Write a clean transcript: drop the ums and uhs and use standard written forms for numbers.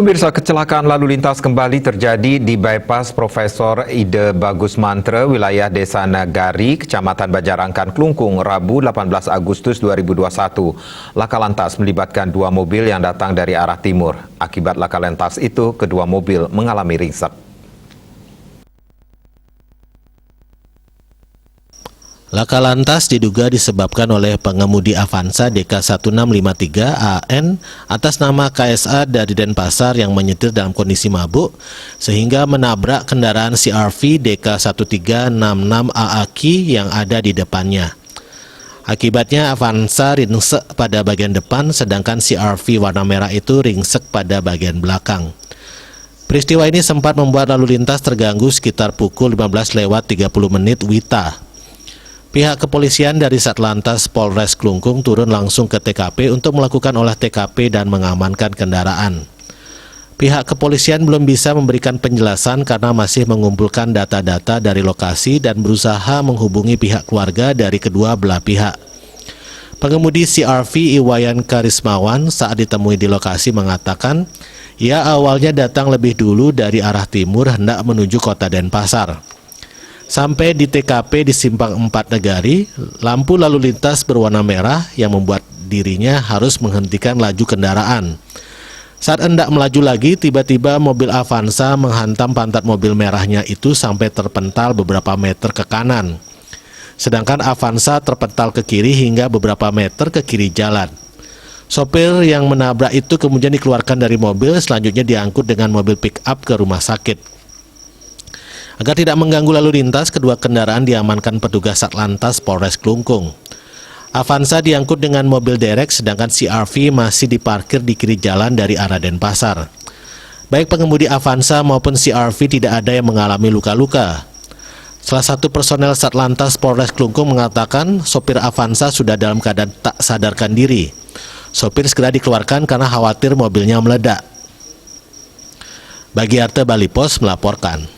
Pemirsa, kecelakaan lalu lintas kembali terjadi di bypass Profesor Ide Bagus Mantra, wilayah Desa Nagari, Kecamatan Bajarangkan, Klungkung, Rabu 18 Agustus 2021. Laka lantas melibatkan dua mobil yang datang dari arah timur. Akibat laka lantas itu, kedua mobil mengalami ringsek. Laka lantas diduga disebabkan oleh pengemudi Avanza DK1653 AN atas nama KSA dari Denpasar yang menyetir dalam kondisi mabuk sehingga menabrak kendaraan CR-V DK1366 AAQ yang ada di depannya. Akibatnya Avanza ringsek pada bagian depan sedangkan CR-V warna merah itu ringsek pada bagian belakang. Peristiwa ini sempat membuat lalu lintas terganggu sekitar pukul 15.30 WITA. Pihak kepolisian dari Satlantas Polres Klungkung turun langsung ke TKP untuk melakukan olah TKP dan mengamankan kendaraan. Pihak kepolisian belum bisa memberikan penjelasan karena masih mengumpulkan data-data dari lokasi dan berusaha menghubungi pihak keluarga dari kedua belah pihak. Pengemudi CR-V Iwayan Karismawan saat ditemui di lokasi mengatakan, ia awalnya datang lebih dulu dari arah timur hendak menuju kota Denpasar. Sampai di TKP di Simpang 4 Nagari, lampu lalu lintas berwarna merah yang membuat dirinya harus menghentikan laju kendaraan. Saat hendak melaju lagi, tiba-tiba mobil Avanza menghantam pantat mobil merahnya itu sampai terpental beberapa meter ke kanan. Sedangkan Avanza terpental ke kiri hingga beberapa meter ke kiri jalan. Sopir yang menabrak itu kemudian dikeluarkan dari mobil, selanjutnya diangkut dengan mobil pick-up ke rumah sakit. Agar tidak mengganggu lalu lintas, kedua kendaraan diamankan petugas Satlantas Polres Klungkung. Avanza diangkut dengan mobil derek, sedangkan CR-V masih diparkir di kiri jalan dari arah Denpasar. Baik pengemudi Avanza maupun CR-V tidak ada yang mengalami luka-luka. Salah satu personel Satlantas Polres Klungkung mengatakan sopir Avanza sudah dalam keadaan tak sadarkan diri. Sopir segera dikeluarkan karena khawatir mobilnya meledak. Bagi Arte Bali Pos melaporkan.